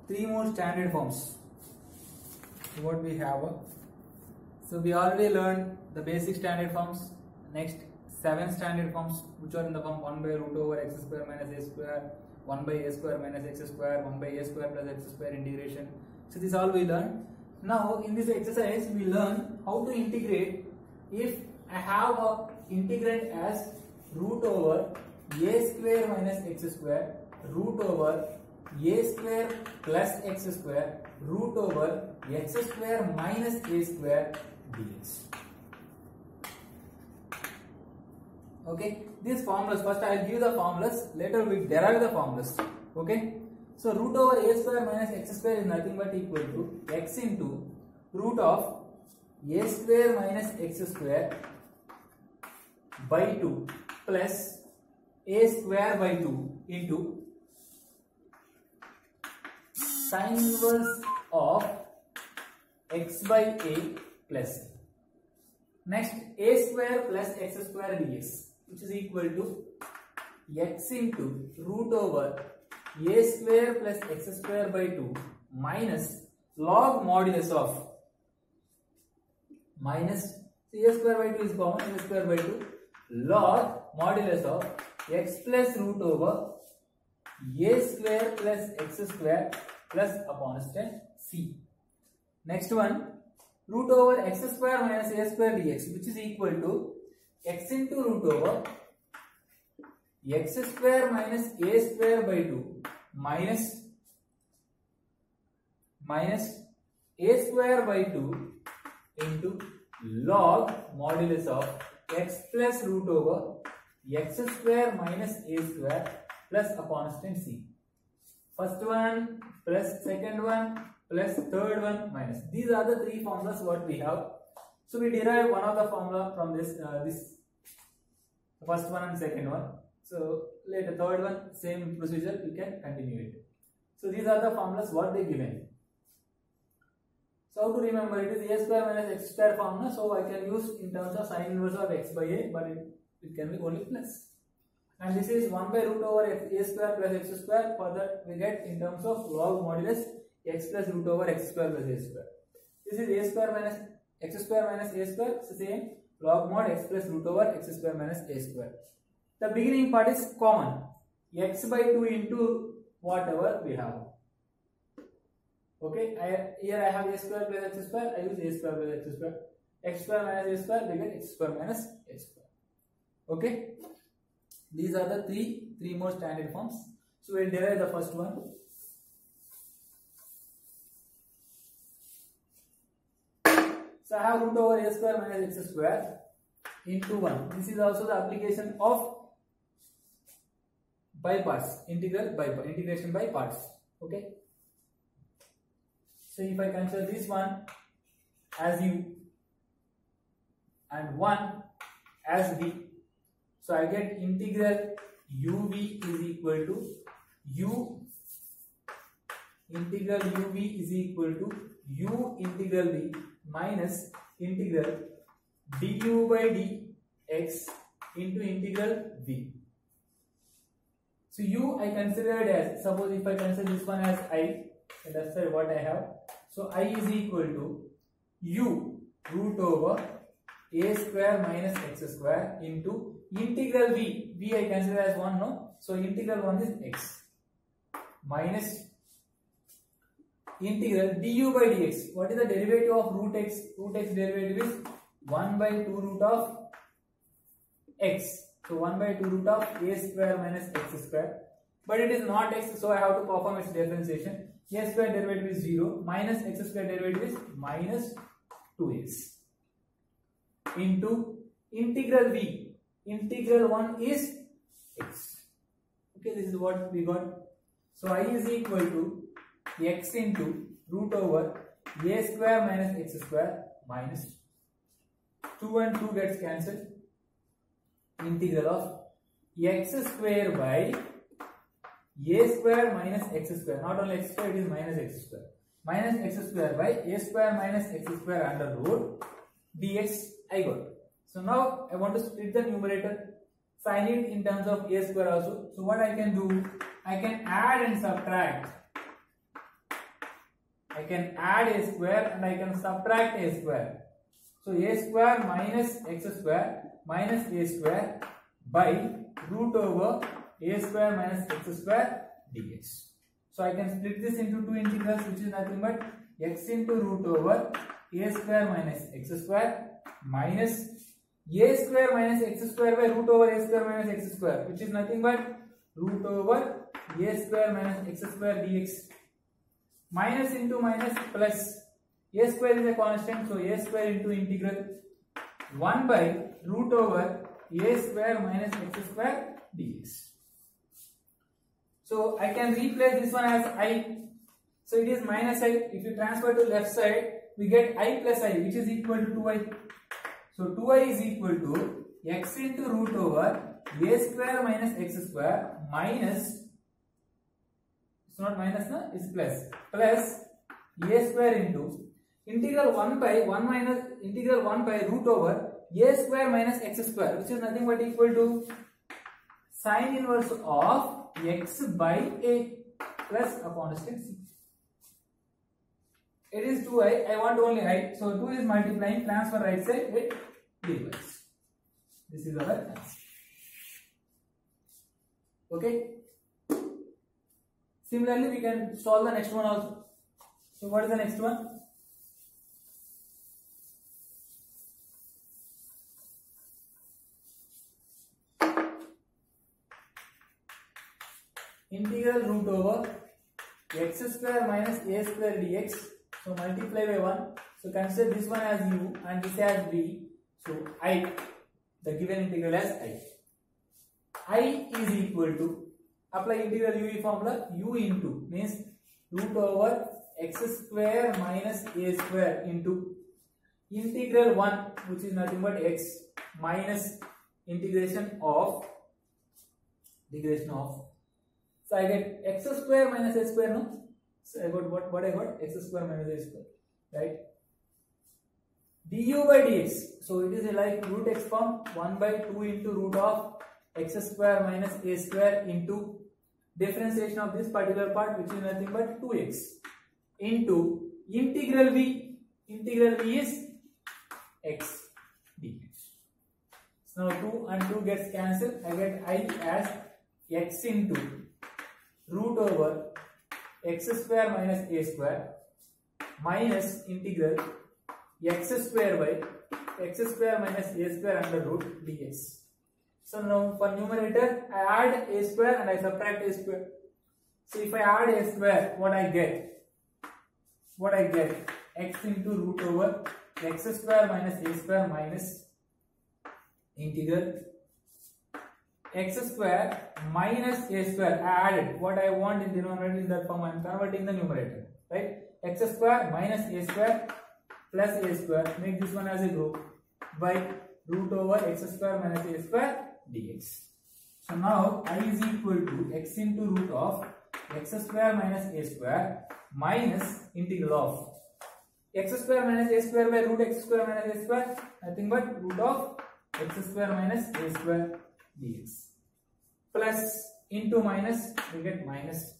three more standard forms. So what we have? So we already learned the basic standard forms. Next, 7 standard forms, which are in the form 1 by root over x square minus a square, 1 by a square minus x square, 1 by a square plus x square integration. So this all we learned. Now in this exercise we learn how to integrate if I have a integrand as root over a square minus x square, root over a square plus x square, root over x square minus a square dx. Okay, these formulas, first I will give the formulas, later we derive the formulas. Okay, so root over a square minus x square is nothing but equal to x into root of a square minus x square by 2 plus a square by 2 into sin inverse of x by a plus next a square plus x square dx, which is equal to x into root over a square plus x square by 2 minus log modulus of minus a square by 2 is common, a square by 2 log modulus of x plus root over a square plus x square plus a constant c. Next one, root over x square minus a square dx, which is equal to x into root over x square minus a square by 2 minus a square by 2 into log modulus of x plus root over x square minus a square plus a constant c. First one plus second one plus third one minus. These are the three formulas what we have. So we derive one of the formula from this first one and second one. So later third one, same procedure, we can continue it. So these are the formulas what they given. So how to remember, it is a square minus x square formula, so I can use in terms of sin inverse of x by a, but it can be only plus. And this is 1 by root over a square plus x square, for that we get in terms of log modulus x plus root over x square plus a square. This is a square minus x square minus a square, so same log mod x plus root over x square minus a square. The beginning part is common, x by 2 into whatever we have. Okay, here I have a square plus x square, I use a square plus x square. X square minus a square, we get x square minus a square. Okay, these are the three more standard forms. So we will derive the first one. So I have root over a square minus x square into 1. This is also the application of by parts, integration by parts. Okay. So if I consider this one as u and 1 as v, so I get integral uv is equal to u integral uv is equal to u integral v minus integral du by dx into integral v. So u I considered as, suppose if I consider this one as I, that's what I have. So I is equal to u root over a square minus x square into integral v. V I consider as 1, no? So integral 1 is x minus integral du by dx. What is the derivative of root x? Root x derivative is 1 by 2 root of x. So 1 by 2 root of a square minus x square. But it is not x, so I have to perform its differentiation. A square derivative is 0, minus x square derivative is minus 2x into integral v. Integral 1 is x. Okay, this is what we got. So I is equal to x into root over a square minus x square minus 2 and 2 gets cancelled. Integral of x square by a square minus x square. Not only x square, it is minus x square. Minus x square by a square minus x square under root dx I got. So now I want to split the numerator, sign it in terms of a square also. So what I can do, I can add and subtract I can add a square and I can subtract a square. So a square minus x square minus a square by root over a square minus x square dx. So I can split this into two integrals, which is nothing but x into root over a square minus x square minus a square minus x square by root over a square minus x square, which is nothing but root over a square minus x square dx. Minus into minus plus, a square is a constant, so a square into integral 1 by root over a square minus x square dx. So I can replace this one as I. So it is minus I. If you transfer to left side, we get I plus I, which is equal to 2i. So 2i is equal to x into root over a square minus x square minus, it's not minus, no, it's plus a square into integral 1 by 1 minus integral 1 by root over a square minus x square, which is nothing but equal to sine inverse of x by a plus a constant c. It is 2i, I want only I, so 2 is multiplying, transfer right side, it divides. This is our answer. Okay. Similarly, we can solve the next one also. So what is the next one? Integral root over x square minus a square dx. So multiply by 1. So consider this one as u and this as v. So I, the given integral as I. I is equal to, apply integral u formula, u into means root over x square minus a square into integral 1, which is nothing but x minus integration of so I get x square minus a square, no? So I got what I got? X square minus a square, right? du by dx. So it is like root x form, 1 by 2 into root of x square minus a square into differentiation of this particular part, which is nothing but 2x into integral v. Integral v is x dx. So now 2 and 2 gets cancelled. I get I as x into root over x square minus a square minus integral x square by x square minus a square under root dx. So now for numerator, I add a square and I subtract a square. So if I add a square, what I get? X into root over x square minus a square minus integral x square minus a square. I added what I want in the denominator, in that form I am converting the numerator, right? X square minus a square plus a square, make this one as a group, by root over x square minus a square dx. So now I is equal to x into root of x square minus a square minus integral of x square minus a square by root x square minus a square, nothing but root of x square minus a square dx, plus into minus, we get minus.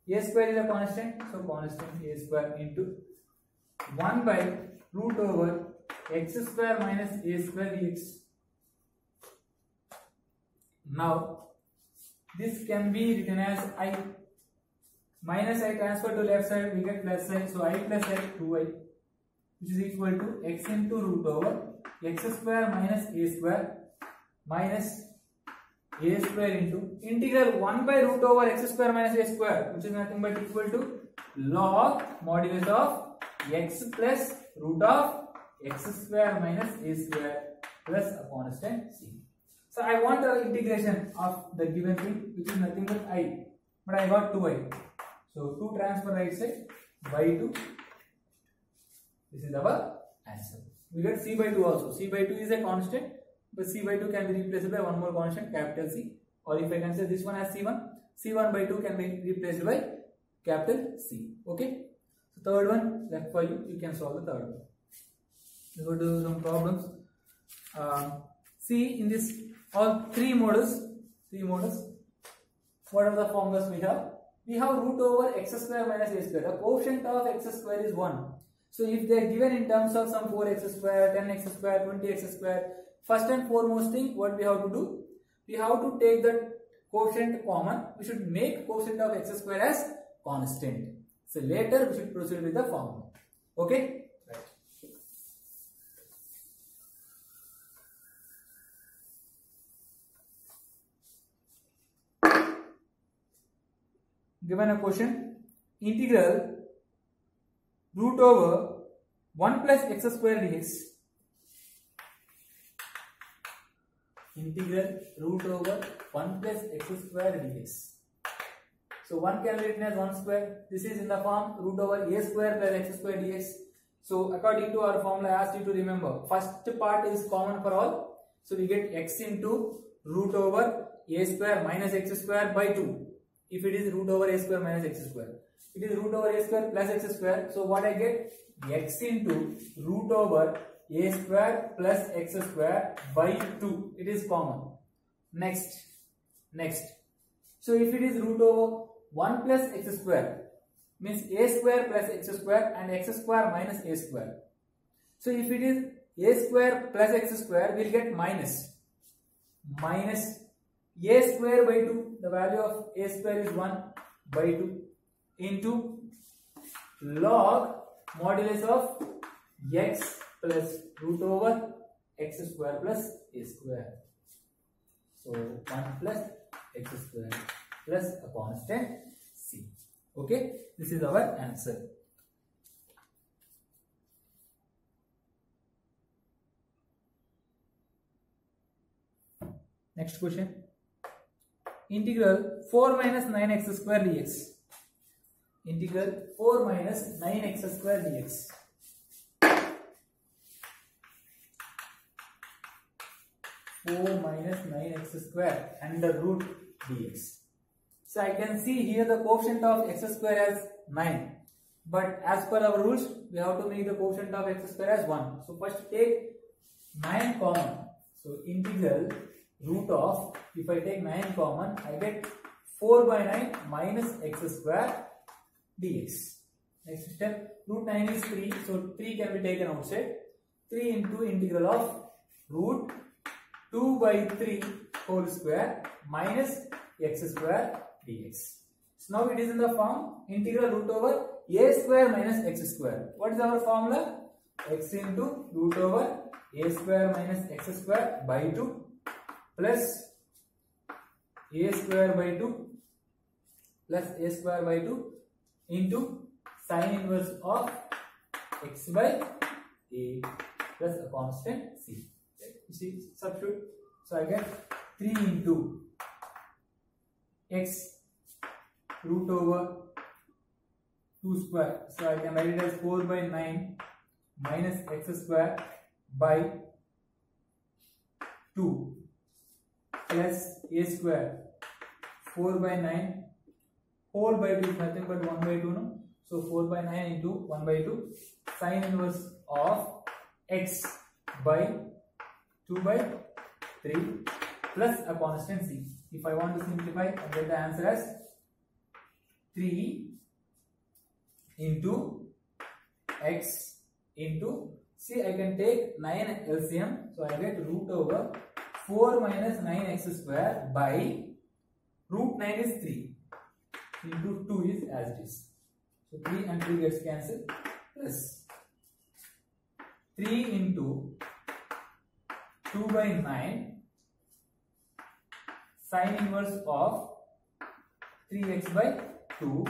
A square is a constant, so constant a square into 1 by root over x square minus a square dx. Now this can be written as I. Minus I transfer to left side, we get plus I, so I plus I 2i, which is equal to x into root over x square minus a square minus a square into integral 1 by root over x square minus a square, which is nothing but equal to log modulus of x plus root of x square minus a square plus a constant c. So I want the integration of the given thing, which is nothing but I, but I got 2i. So 2 transfer right side by 2. This is our answer. We get c by 2 also. C by 2 is a constant, but c by 2 can be replaced by one more constant, capital C. Or if I consider this one as c1, c1 by 2 can be replaced by capital C. Okay. So third one left for you. You can solve the third one. We go to some problems. See in this all three models. What are the formulas we have? we have root over x square minus a square. The quotient of x square is 1. So if they are given in terms of some 4x square, 10x square, 20x square, first and foremost thing what we have to do, we have to take the quotient common. We should make quotient of x square as constant. So later we should proceed with the formula. Okay? Right. Given a question, integral root over 1 plus x square dx. Integral root over 1 plus x square dx. So 1 can be written as 1 square. This is in the form root over a square plus x square dx. So according to our formula, I asked you to remember, first part is common for all. So we get x into root over a square minus x square by 2. If it is root over a square minus x square. It is root over a square plus x square. So what I get? X into root over a square plus x square by 2. It is common. Next. So if it is root over 1 plus x square, means a square plus x square and x square minus a square. So if it is a square plus x square, we will get minus a square by 2. The value of a square is 1 by 2 into log modulus of x plus root over x square plus a square. So 1 plus x square plus a constant c. Okay, this is our answer. Next question. Integral 4 minus 9x square dx. Integral 4 minus 9x square dx. Minus 9x square under root dx. So I can see here the quotient of x square as 9. But as per our rules, we have to make the quotient of x square as 1. So first take 9 common. So integral root of, if I take 9 common, I get 4 by 9 minus x square dx. Next step, root 9 is 3. So 3 can be taken outside. 3 into integral of root 2 by 3 whole square minus x square dx. So now it is in the form integral root over a square minus x square. What is our formula? X into root over a square minus x square by 2 plus a square by 2 plus a square by 2 into sine inverse of x by a plus a constant c. You see, substitute. So I get 3 into x root over 2 square. So I can write it as 4 by 9 minus x square by 2 plus a square 4 by 9 whole by 2 is nothing but 1 by 2. No? So 4 by 9 into 1 by 2 sine inverse of x by 2 by 3 plus a constant c. If I want to simplify, I get the answer as 3 into x into, see, I can take 9 LCM, so I get root over 4 minus 9x square by root 9 is 3 into 2 is as it is. So 3 and 3 gets cancelled plus 3 into 2 by 9 sine inverse of 3x by 2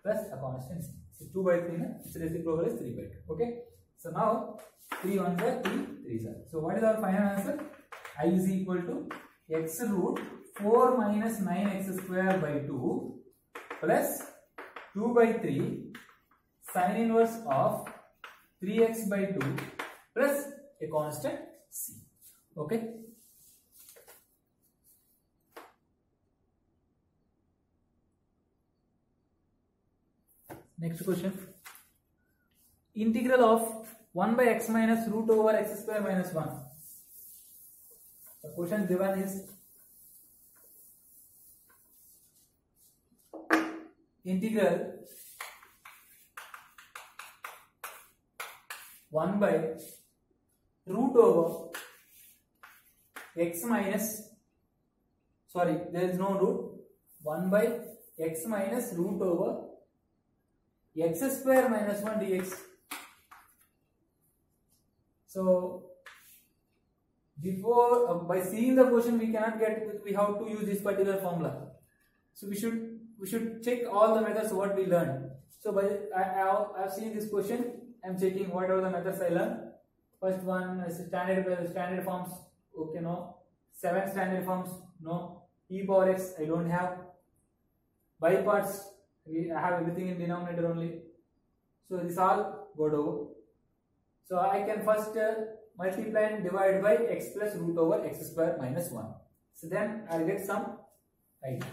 plus a constant c. So 2 by 3, its reciprocal is 3 by 2. Okay. So now 3 1s are 3 3s are. So what is our final answer? I is equal to x root 4 minus 9x square by 2 plus 2 by 3 sine inverse of 3x by 2 plus a constant c. Okay. Next question. Integral of 1 by x minus root over x square minus 1. The question given is integral 1 by root over x minus, sorry, there is no root, 1 by x minus root over x square minus 1 dx. So before by seeing the question we cannot get, we have to use this particular formula. So we should check all the methods what we learned. So by I have seen this question, I am checking whatever the methods I learned. First one is standard forms. Okay, no. 7 standard forms, no. E power x I don't have. By parts I have everything in denominator only. So this all got over. So I can first multiply and divide by x plus root over x square minus 1. So then I'll get some idea.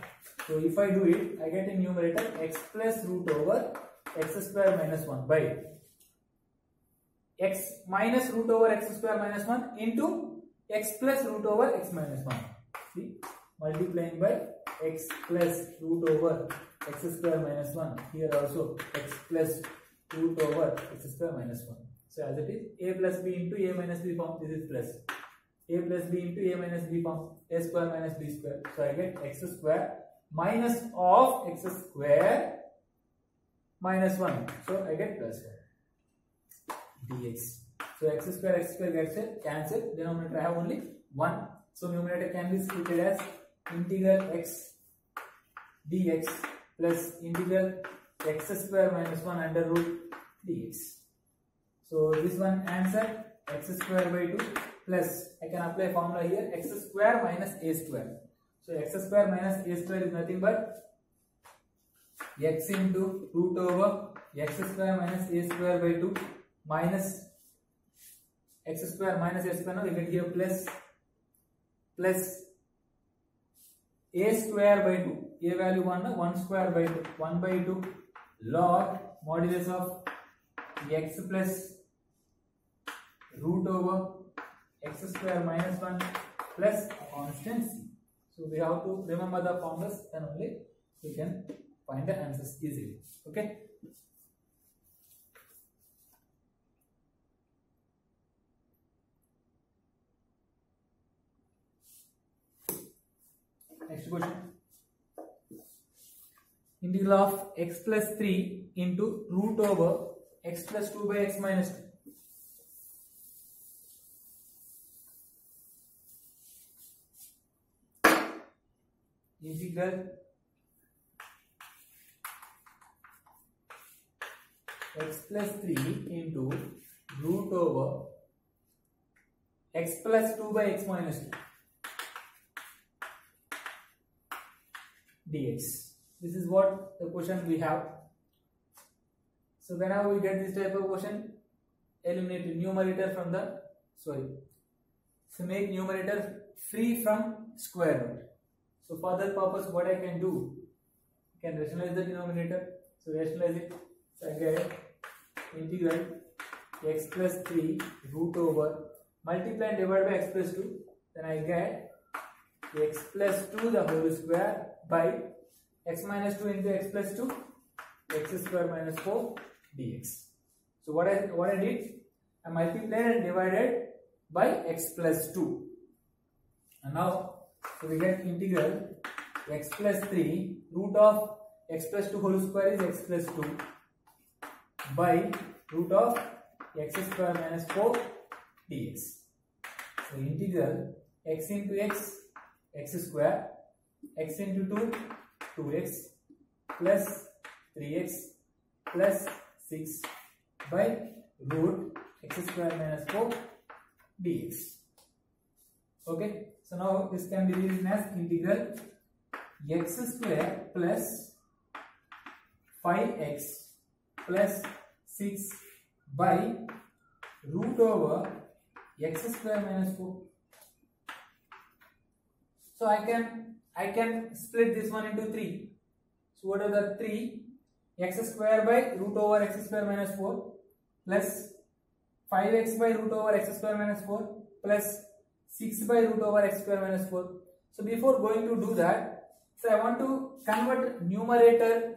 So if I do it, I get in numerator x plus root over x square minus 1 by x minus root over x square minus 1 into x plus root over x minus 1. See, multiplying by x plus root over x square minus 1. Here also x plus root over x square minus 1. So as it is, a plus b into a minus b form, this is plus. A plus b into a minus b form, a square minus b square. So I get x square minus of x square minus 1. So I get plus 1 dx. So x square gets cancelled. Denominator I have only 1. So numerator can be split as integral x dx plus integral x square minus 1 under root dx. So this one answer x square by 2 plus, I can apply formula here, x square minus a square. So x square minus a square is nothing but x into root over x square minus a square by 2 minus x square minus a square. Now we get here plus a square by 2. A value 1, 1 square by 2. 1 by 2 log modulus of x plus root over x square minus 1 plus a constant c. So we have to remember the formulas, then only we can find the answers easily. Okay. Next question. Integral of x plus 3 into root over x plus 2 by x minus 2. Integral x plus 3 into root over x plus 2 by x minus 2 dx. This is what the question we have. So whenever we get this type of question, eliminate numerator from the, so make numerator free from square root. So for that purpose, what I can do, I can rationalize the denominator. So rationalize it. So I get integral x plus 3 root over, multiply and divide by x plus 2. Then I get x plus 2 the whole square by x minus 2 into x plus 2, x square minus 4 dx. So what I did, I multiplied and divided by x plus 2. And now, so we get integral x plus 3 root of x plus 2 whole square is x plus 2 by root of x square minus 4 dx. So integral x into x, x square, x into 2, 2x plus 3x plus 6 by root x square minus 4 dx. Okay. So now this can be written as integral x square plus 5x plus 6 by root over x square minus 4. So I can split this one into 3. So what are the 3? X square by root over x square minus 4 plus 5x by root over x square minus 4 plus 6 by root over x square minus 4. So before going to do that, so I want to convert numerator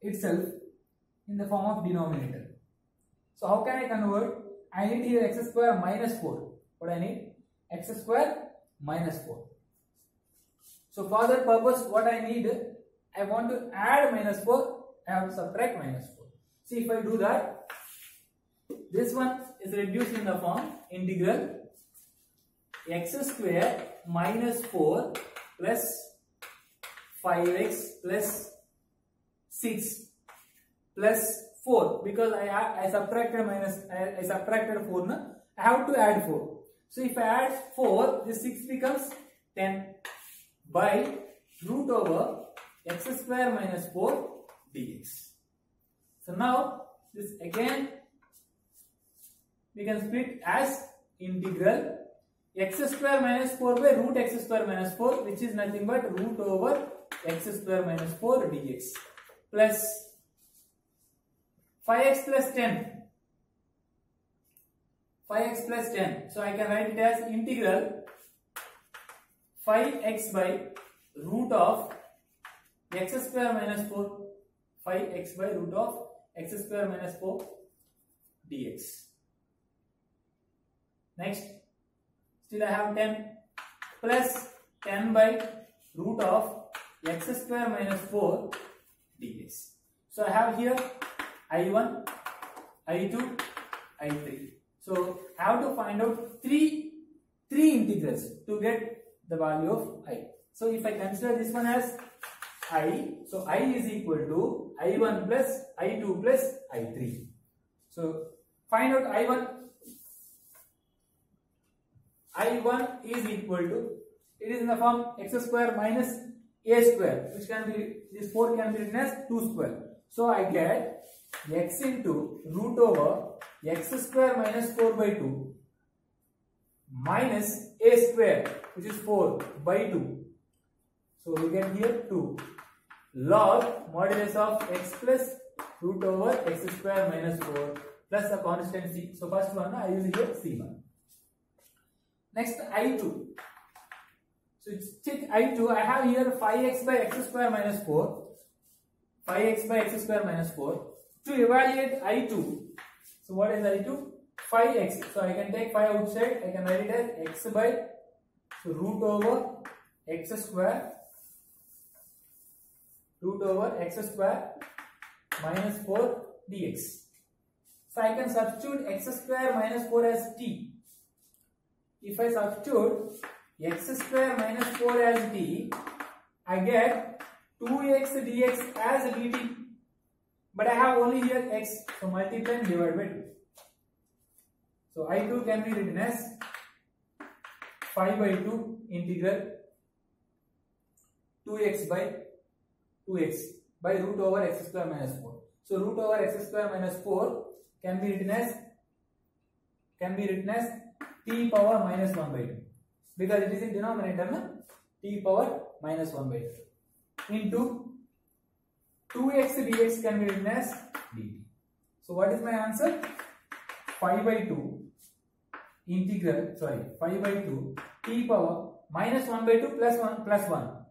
itself in the form of denominator. So how can I convert? I need here x square minus 4. What I need? X square minus 4. So for that purpose, what I need, I want to add minus 4, I have to subtract minus 4. See, if I do that, this one is reduced in the form integral x square minus 4 plus 5x plus 6 plus 4, because I subtracted 4 na, I have to add 4. So if I add 4, this 6 becomes 10 by root over x square minus 4 dx. So now this again we can split as integral x square minus 4 by root x square minus 4, which is nothing but root over x square minus 4 dx, plus 5x plus 10. 5x plus 10. So I can write it as integral 5x by root of x square minus 4. 5x by root of x square minus 4 dx. Next, still I have 10 plus 10 by root of x square minus 4 dx. So I have here I1, I2, I3. So I have to find out three integrals to get the value of I. So if I consider this one as I, so I is equal to I1 plus I2 plus I3. So find out I1. I1 is equal to, it is in the form x square minus a square, which can be, this 4 can be written as 2 square. So I get x into root over x square minus 4 by 2 minus a square, which is 4 by 2. So we get here 2 log modulus of x plus root over x square minus 4 plus a constant c. So first one I use here c1. Next I2. So check I2. I have here 5x by x square minus 4. 5x by x square minus 4. To evaluate I2. So what is I2? 5x. So I can take 5 outside. I can write it as x by root over x square minus 4 dx. So I can substitute x square minus 4 as t. If I substitute x square minus 4 as t, I get 2x dx as dt. But I have only here x, so multiply and divide by 2. So I2 can be written as 5 by 2 integral 2x by 2x by root over x square minus 4. So root over x square minus 4 can be written as t power minus 1 by 2, because it is in denominator na? T power minus 1 by 2 into 2x dx can be written as dt. So what is my answer? 5 by 2 integral, 5 by 2 t power minus 1 by 2 plus 1 plus 1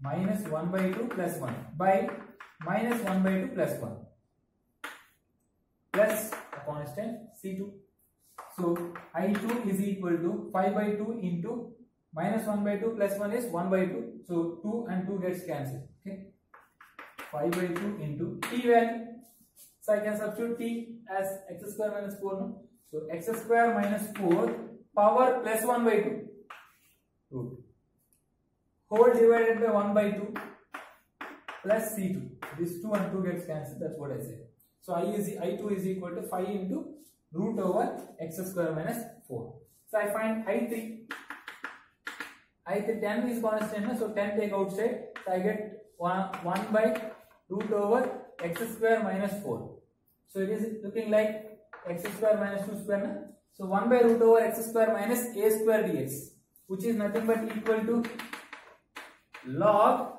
minus 1 by 2 plus 1 by minus 1 by 2 plus 1 plus a constant c2. So I2 is equal to 5 by 2 into minus 1 by 2 plus 1 is 1 by 2. So 2 and 2 gets cancelled. Okay. 5 by 2 into t value. So I can substitute t as x square minus 4. No? So x square minus 4 power plus 1 by 2 root whole divided by 1 by 2 plus c2. This 2 and 2 gets cancelled. That's what I said. So I2 is equal to 5 into root over x square minus 4. So I find I3. 10 is constant, so 10 take outside. So I get 1 by root over x square minus 4. So it is looking like x square minus 2 square. Na? So 1 by root over x square minus a square dx, which is nothing but equal to log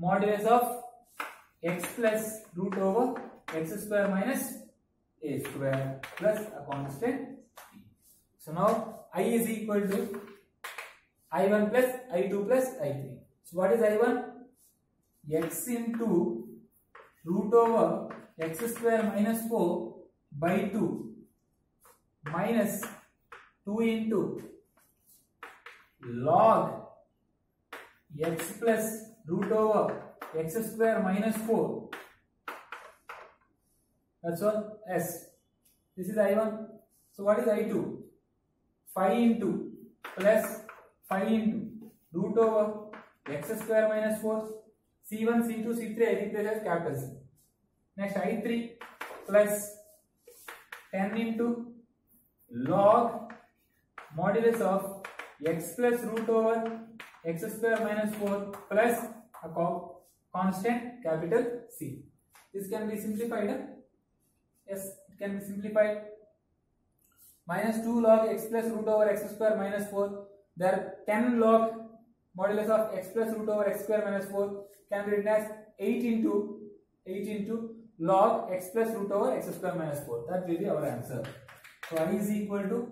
modulus of x plus root over x square minus a square plus a constant. So now I is equal to I1 plus I2 plus I3. So what is I1? X into root over x square minus 4 by 2 minus 2 into log x plus root over x square minus 4. That's all. S. This is I1. So what is I2? 5 into plus 5 into root over x square minus 4. C1, C2, C3 I replace as capital C. Next I3 plus 10 into log modulus of x plus root over x square minus 4 plus a constant capital C. This can be simplified. Yes, it can be simplified. Minus 2 log x plus root over x square minus 4. There 10 log modulus of x plus root over x square minus 4 can be written as 8 into log x plus root over x square minus 4. That will be our answer. So I is equal to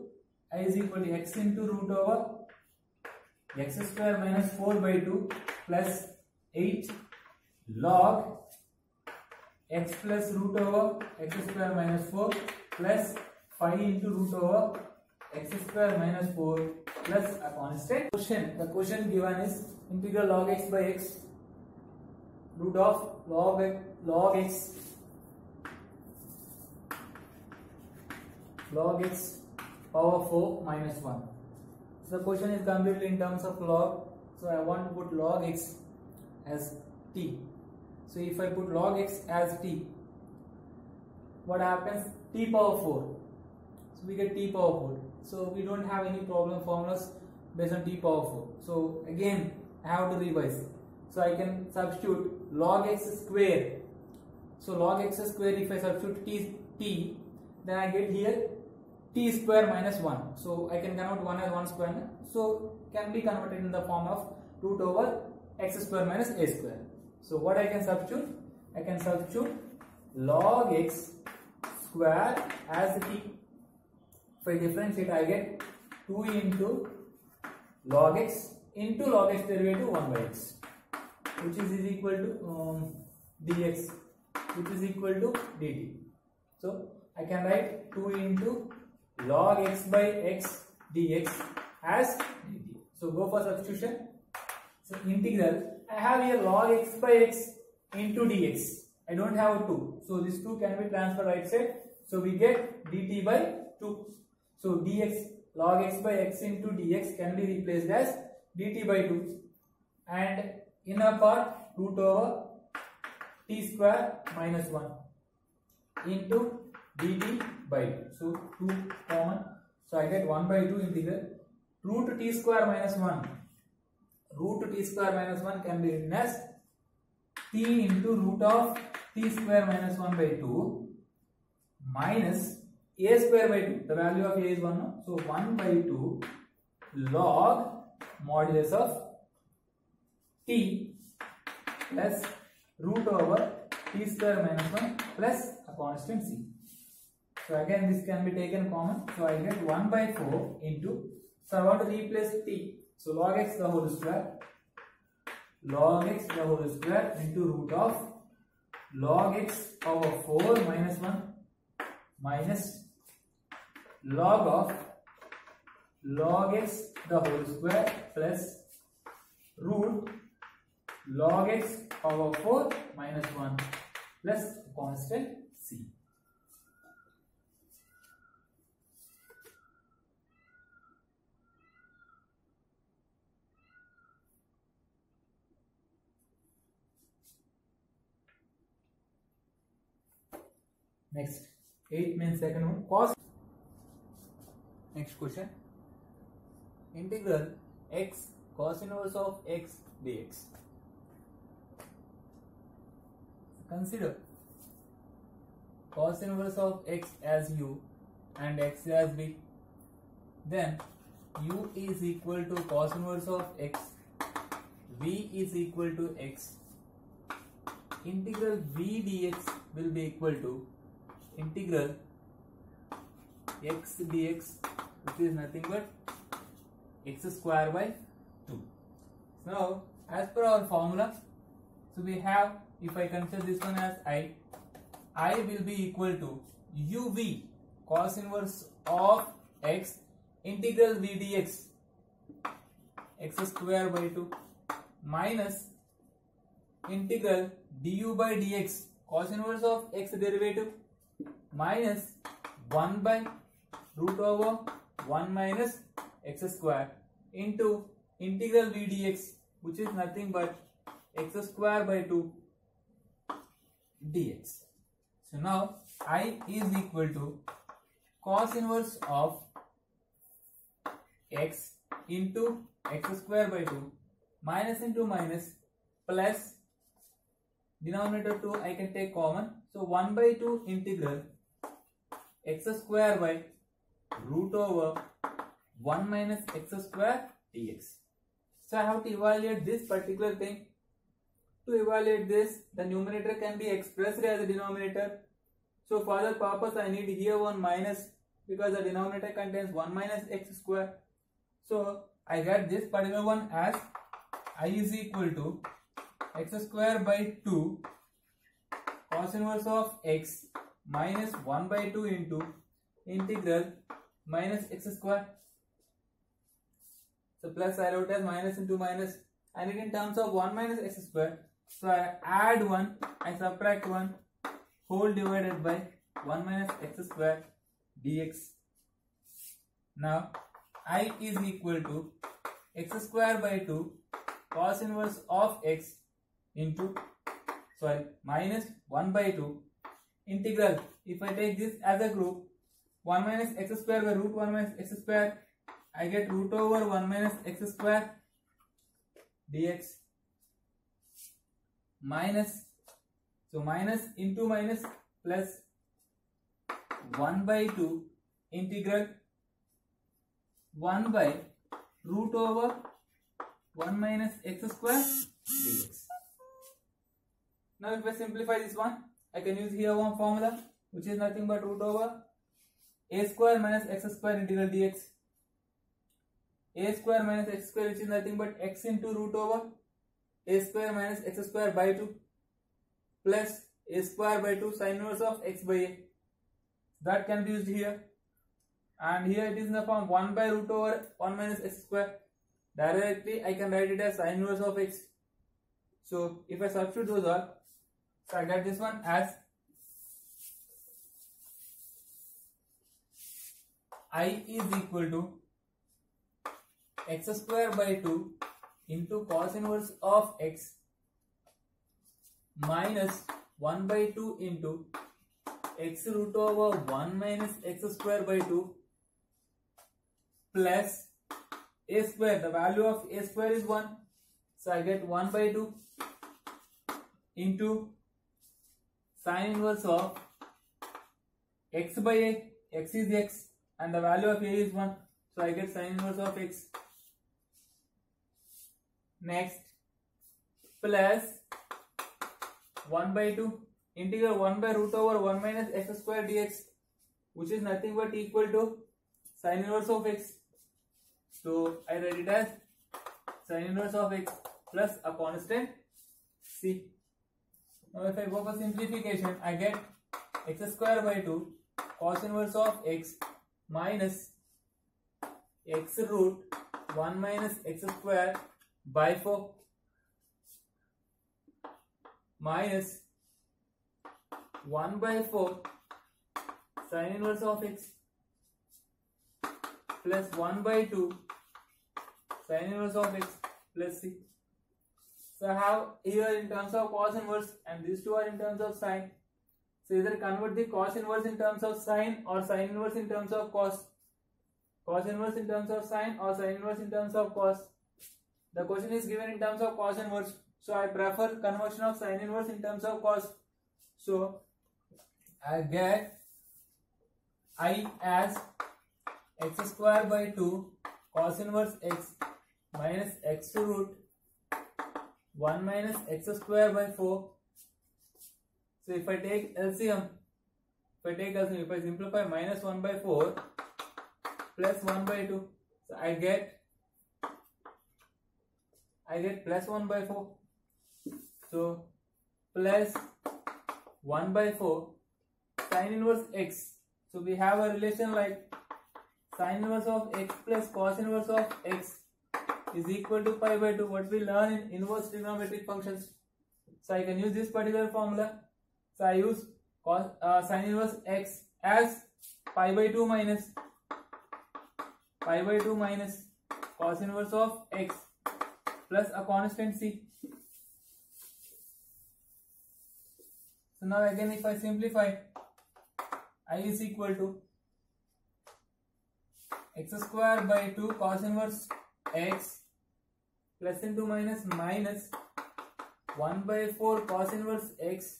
x into root over x square minus 4 by 2 plus 8 log x plus root over x square minus 4 plus 5 into root over x square minus 4 plus a constant. The question given is integral log x by x root of log x power 4 minus 1. So the question is completely in terms of log. So I want to put log x as t. So if I put log x as t, what happens? T power 4. So we get t power 4. So we don't have any problem formulas based on t power 4. So again I have to revise. So I can substitute log x square. So log x square, if I substitute t, then I get here t square minus 1. So I can convert 1 as 1 square. So can be converted in the form of root over x square minus a square. So what I can substitute? I can substitute log x square as t. If I differentiate, I get 2 into log x into log x derivative 1 by x, which is equal to dx, which is equal to dt. So I can write 2 into log x by x dx as dt. So go for substitution. So integral, I have here log x by x into dx. I don't have 2. So this 2 can be transferred right side. So we get dt by 2. So dx, log x by x into dx can be replaced as dt by 2. And inner part root over t square minus 1 into dt by 2. So 2 common. So I get 1 by 2 integral root t square minus 1. Root t square minus 1 can be written as t into root of t square minus 1 by 2 minus a square by 2. The value of a is 1. No? So 1 by 2 log modulus of t plus root over t square minus 1 plus a constant c. So again this can be taken common. So I get 1 by 4 into, so I want to replace t. So log x the whole square into root of log x power 4 minus 1 minus log of log x the whole square plus root log x power 4 minus 1 plus constant c. Next, 8 means second one, cos. Next question, integral x cos inverse of x dx. Consider cos inverse of x as u and x as b. Then u is equal to cos inverse of x, v is equal to x. Integral v dx will be equal to integral x dx, which is nothing but x square by 2. Now as per our formula, so we have if I consider this one as I will be equal to uv cos inverse of x integral v dx x square by 2 minus integral du by dx cos inverse of x derivative minus 1 by root over 1 minus x square into integral v dx, which is nothing but x square by 2 dx. So now I is equal to cos inverse of x into x square by 2 minus into minus plus denominator 2 I can take common. So 1 by 2 integral x square by root over 1 minus x square dx. So I have to evaluate this particular thing. To evaluate this, the numerator can be expressed as a denominator. So for that purpose I need here one minus, because the denominator contains 1 minus x square. So I get this particular one as I is equal to x square by 2 cos inverse of x minus 1 by 2 into integral minus x square. So plus I wrote as minus into minus, and it in terms of 1 minus x square. So I add 1, I subtract 1, whole divided by 1 minus x square dx. Now I is equal to x square by 2 cos inverse of x into minus 1 by 2 integral, if I take this as a group, 1 minus x square by root 1 minus x square, I get root over 1 minus x square dx minus, so minus into minus plus 1 by 2 integral 1 by root over 1 minus x square dx. Now if I simplify this one, I can use here one formula, which is nothing but root over a square minus x square integral dx. A square minus x square, which is nothing but x into root over a square minus x square by 2 plus a square by 2 sin inverse of x by a. That can be used here, and here it is in the form 1 by root over 1 minus x square. Directly I can write it as sin inverse of x. So if I substitute those all, so I get this one as I is equal to x square by 2 into cos inverse of x minus 1 by 2 into x root over 1 minus x square by 2 plus a square. The value of a square is 1, so I get 1 by 2 into sin inverse of x by a. X is x and the value of a is 1, so I get sin inverse of x. Next, plus 1 by 2 integral 1 by root over 1 minus x square dx, which is nothing but equal to sin inverse of x. So I write it as sin inverse of x plus a constant c. Now if I go for simplification, I get x square by 2 cos inverse of x minus x root 1 minus x square by 4 minus 1 by 4 sin inverse of x plus 1 by 2 sin inverse of x plus c. So I have here in terms of cos inverse, and these two are in terms of sine. So either convert the cos inverse in terms of sine or sine inverse in terms of cos. Cos inverse in terms of sine or sine inverse in terms of cos. The question is given in terms of cos inverse, so I prefer conversion of sine inverse in terms of cos. So I get I as x square by 2 cos inverse x minus x root 1 minus x square by 4. So if I take LCM, if I simplify, minus 1 by 4 plus 1 by 2, so I get plus 1 by 4. So plus 1 by 4 sin inverse x. So we have a relation like sin inverse of x plus cos inverse of x is equal to pi by 2. What we learn in inverse trigonometric functions. So I can use this particular formula. So I use sin inverse x as pi by 2 minus cos inverse of x plus a constant c. So now again if I simplify, I is equal to x square by 2 cos inverse x plus into minus 1 by 4 cos inverse x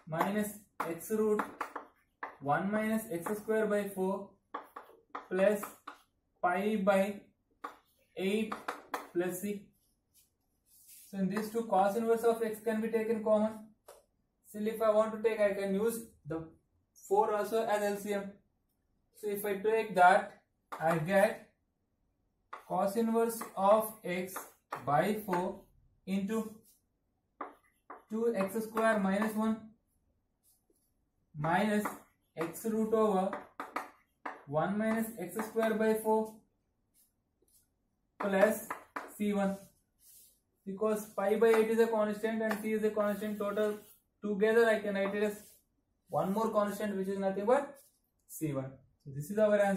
minus x root 1 minus x square by 4 plus pi by 8 plus c. So in these two, cos inverse of x can be taken common. Still if I want to take, I can use the 4 also as LCM. So if I take that, I get cos inverse of x by 4 into 2x square minus 1 minus x root over 1 minus x square by 4 plus c1, because pi by 8 is a constant and c is a constant. Total together I can write it as one more constant, which is nothing but c1. So this is our answer.